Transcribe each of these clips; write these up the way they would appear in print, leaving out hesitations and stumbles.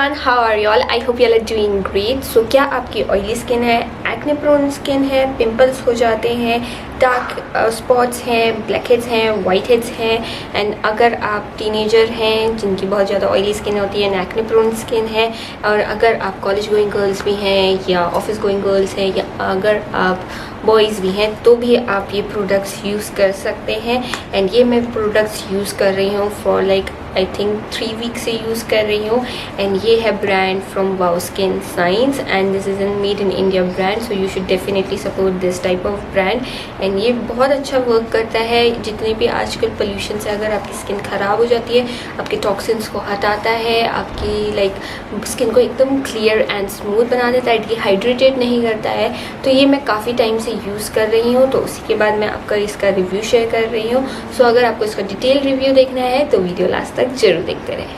everyone, how are you all? I hope you all are doing great. So क्या आपकी oily skin है, acne prone skin है, pimples हो जाते हैं, डार्क स्पॉट्स हैं, ब्लैक हेड्स हैं, वाइट हेड्स हैं, एंड अगर आप टीनेजर हैं जिनकी बहुत ज़्यादा ऑयली स्किन होती है, एक्ने प्रोन स्किन है, और अगर आप कॉलेज गोइंग गर्ल्स भी हैं या ऑफिस गोइंग गर्ल्स हैं या अगर आप बॉयज़ भी हैं तो भी आप ये प्रोडक्ट्स यूज़ कर सकते हैं। एंड ये मैं प्रोडक्ट्स यूज़ कर रही हूँ for like I think 3 week से यूज़ कर रही हूँ। एंड ये है brand from Wow Skin Science and this is an made in India brand, so you should definitely support this type of brand. And ये बहुत अच्छा वर्क करता है। जितने भी आजकल पोल्यूशन से अगर आपकी स्किन ख़राब हो जाती है, आपके टॉक्सिन्स को हटाता है, आपकी लाइक स्किन को एकदम क्लियर एंड स्मूथ बना देता है, डिहाइड्रेटेड नहीं करता है। तो ये मैं काफ़ी टाइम से यूज़ कर रही हूँ, तो उसी के बाद मैं आपका इसका रिव्यू शेयर कर रही हूँ। सो अगर आपको इसका डिटेल रिव्यू देखना है तो वीडियो लास्ट तक जरूर देखते रहें।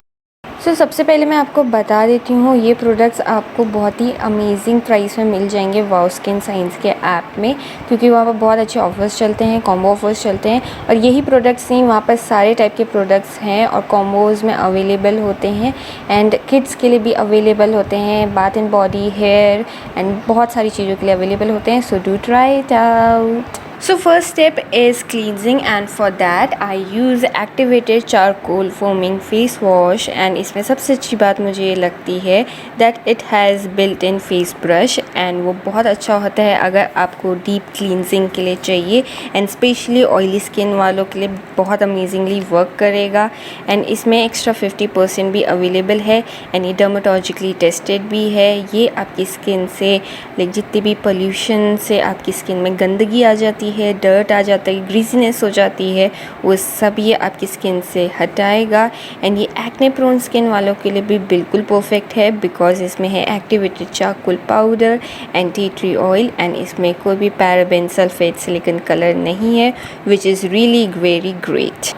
सबसे पहले मैं आपको बता देती हूँ, ये प्रोडक्ट्स आपको बहुत ही अमेजिंग प्राइस में मिल जाएंगे वाओ स्किन साइंस के ऐप में, क्योंकि वहाँ पर बहुत अच्छे ऑफर्स चलते हैं, कॉम्बो ऑफर्स चलते हैं। और यही प्रोडक्ट्स नहीं, वहाँ पर सारे टाइप के प्रोडक्ट्स हैं और कॉम्बोज़ में अवेलेबल होते हैं। एंड किड्स के लिए भी अवेलेबल होते हैं, bath and body, hair and बहुत सारी चीज़ों के लिए अवेलेबल होते हैं। So do try it out. So first step is cleansing, and for that I use activated charcoal foaming face wash। and इसमें सबसे अच्छी बात मुझे ये लगती है that it has built in face brush, and वो बहुत अच्छा होता है अगर आपको डीप क्लींजिंग के लिए चाहिए, एंड स्पेशली ऑयली स्किन वालों के लिए बहुत अमेजिंगली वर्क करेगा। एंड इसमें एक्स्ट्रा 50% भी अवेलेबल है, एंड ये डर्माटोलॉजिकली टेस्टेड भी है। ये आपकी स्किन से लाइक जितनी भी पोल्यूशन से आपकी स्किन में गंदगी आ जाती है, डर्ट आ जाता है, ग्रीसीनेस हो जाती है, वो सब ये आपकी स्किन से हटाएगा। एंड ये एक्ने प्रोन स्किन वालों के लिए भी बिल्कुल परफेक्ट है, बिकॉज इसमें है activated charcoal powder and tea tree oil, and इसमें कोई भी पैराबेन, सल्फेट, सिलिकॉन कलर नहीं है, which is really very great.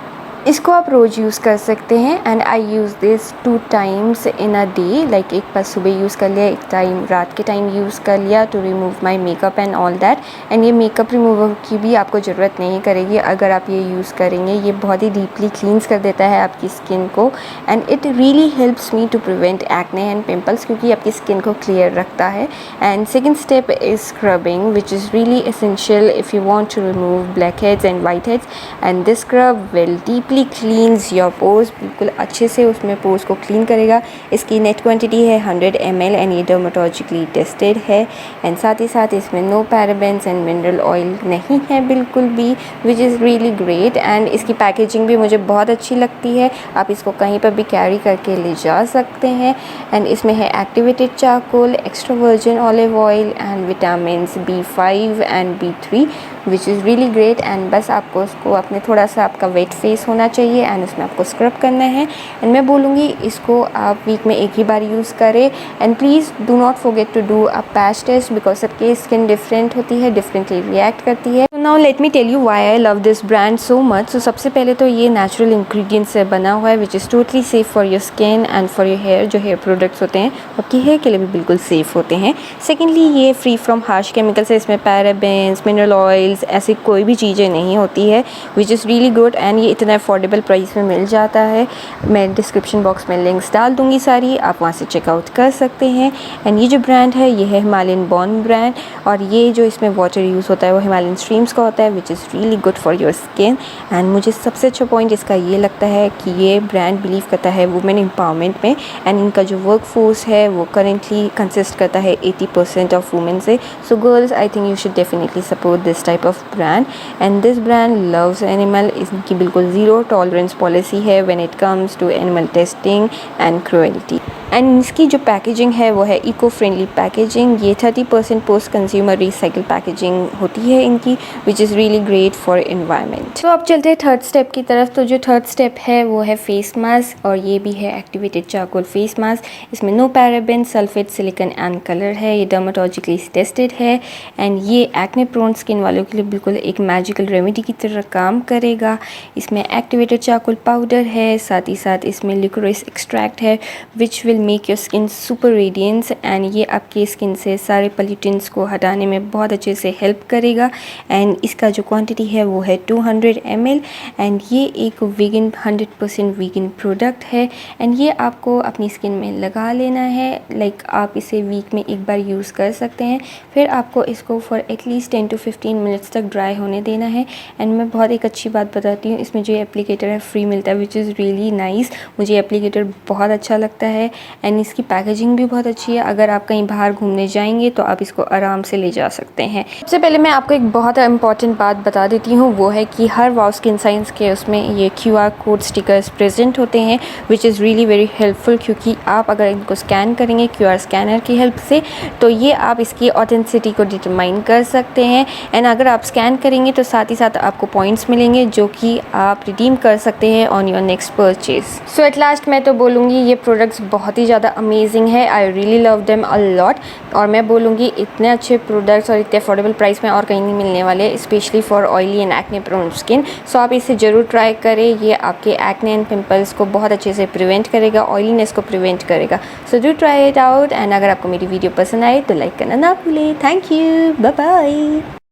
इसको आप रोज़ यूज़ कर सकते हैं। And I use this 2 times in a day, like एक बार सुबह यूज़ कर लिया, एक टाइम रात के टाइम यूज़ कर लिया to remove my makeup and all that. And ये मेकअप रिमूवर की भी आपको ज़रूरत नहीं करेगी अगर आप ये यूज़ करेंगे। ये बहुत ही डीपली क्लींस कर देता है आपकी स्किन को, and it really helps me to prevent acne and pimples, क्योंकि आपकी स्किन को क्लियर रखता है। And second step is scrubbing, which is really essential if you want to remove blackheads and whiteheads. And this scrub will deeply cleanse your pores, बिल्कुल अच्छे से उसमें pores को क्लीन करेगा। इसकी नेट क्वांटिटी है 100 ml and ये dermatologically tested है। एंड साथ ही साथ इसमें no parabens and mineral oil नहीं है बिल्कुल भी, which is really great. And इसकी पैकेजिंग भी मुझे बहुत अच्छी लगती है, आप इसको कहीं पर भी कैरी करके ले जा सकते हैं। एंड इसमें है activated charcoal, extra virgin olive oil and vitamin B5 and B3, which is really great. And बस आपको उसको अपने थोड़ा सा आपका वेट फेस होना चाहिए एंड उसमें आपको स्क्रब करना है। एंड मैं बोलूँगी इसको आप वीक में एक ही बार यूज़ करें। And please do not forget to do a patch test, because सबकी स्किन डिफरेंट होती है, डिफरेंटली रिएक्ट करती है। Now let me tell you why I love this brand so much. So सबसे पहले तो ये नेचुरल इंग्रेडिएंट्स से बना हुआ है, which is totally safe for your skin and for your hair. जो हेयर प्रोडक्ट्स होते हैं आपकी हेयर के लिए भी बिल्कुल सेफ़ होते हैं। सेकेंडली ये फ्री फ्रॉम हार्श केमिकल्स है, इसमें पैराबेन्स, मिनरल ऑयल्स ऐसी कोई भी चीज़ें नहीं होती है, which is really good. And ये इतना अफोर्डेबल प्राइस में मिल जाता है। मैं डिस्क्रिप्शन बॉक्स में लिंक्स डाल दूँगी सारी, आप वहाँ से चेकआउट कर सकते हैं। एंड ये जो ब्रांड है ये है हिमालयन बॉर्न ब्रांड, और ये जो इसमें वाटर यूज़ होता है वो हिमालयन स्ट्रीम्स का होता है, which is really good for your skin. And मुझे सबसे अच्छा पॉइंट इसका ये लगता है कि ये ब्रांड बिलीव करता है वुमेन एम्पावरमेंट में, एंड इनका जो वर्क फोर्स है वो करेंटली कंसिस्ट करता है 80% ऑफ वुमेन से। So girls, I think you should definitely support this type of brand. And this brand loves animal, इनकी बिल्कुल ज़ीरो टॉलरेंस पॉलिसी है when it comes to animal testing and cruelty. And इसकी जो packaging है वो है eco friendly packaging. ये 30% post consumer recycle packaging होती है इनकी, विच is really great for environment. तो अब चलते हैं थर्ड स्टेप की तरफ। तो जो थर्ड स्टेप है वो है फेस मास्क, और ये भी है एक्टिवेटेड चारकोल फेस मास्क। इसमें no paraben, sulphate, silicone and colour है, ये डर्माटोलॉजिकली टेस्टेड है। एंड ये एक्ने प्रोन स्किन वालों के लिए बिल्कुल एक मैजिकल रेमेडी की तरह काम करेगा। इसमें एक्टिवेटेड चारकोल पाउडर है, साथ ही साथ इसमें लिकोरिस एक्सट्रैक्ट है, which will will make your skin super radiance and ये आपकी स्किन से सारे पॉल्यूटेंट्स को हटाने में बहुत अच्छे से हेल्प करेगा। एंड इसका जो क्वांटिटी है वो है 200 ml एंड ये एक वीगन 100% वीगन प्रोडक्ट है। एंड ये आपको अपनी स्किन में लगा लेना है। लाइक आप इसे वीक में एक बार यूज़ कर सकते हैं, फिर आपको इसको फॉर एटलीस्ट 10 to 15 मिनट्स तक ड्राई होने देना है। एंड मैं बहुत एक अच्छी बात बताती हूँ, इसमें जो एप्लीकेटर है फ्री मिलता है विच इज़ रियली नाइस। मुझे एप्लीकेटर बहुत अच्छा लगता है एंड इसकी पैकेजिंग भी बहुत अच्छी है। अगर आप कहीं बाहर घूमने जाएंगे तो आप इसको आराम से ले जा सकते हैं। सबसे पहले मैं आपको एक बहुत इंपॉर्टेंट बात बता देती हूँ, वो है कि हर वाव स्किन साइंस के उसमें ये QR कोड स्टिकर्स प्रेजेंट होते हैं विच इज़ रियली वेरी हेल्पफुल, क्योंकि आप अगर इनको स्कैन करेंगे QR स्कैनर की हेल्प से तो ये आप इसकी ऑथेंटिसिटी को डिटरमाइन कर सकते हैं। एंड अगर आप स्कैन करेंगे तो साथ ही साथ आपको पॉइंट्स मिलेंगे जो कि आप रिडीम कर सकते हैं on your next purchase. So at last मैं तो बोलूँगी ये प्रोडक्ट्स बहुत ही ज़्यादा अमेजिंग है। I really love them a lot. और मैं बोलूँगी इतने अच्छे प्रोडक्ट्स और इतने अफोर्डेबल प्राइस में और कहीं नहीं मिलने वाले, specially for oily and acne prone skin. So आप इसे ज़रूर ट्राई करें। ये आपके एक्ने एंड पिंपल्स को बहुत अच्छे से प्रिवेंट करेगा, ऑयलीनेस को प्रिवेंट करेगा। सो do try it out. And अगर आपको मेरी वीडियो पसंद आए तो लाइक करना ना भूलें। Thank you, bye bye.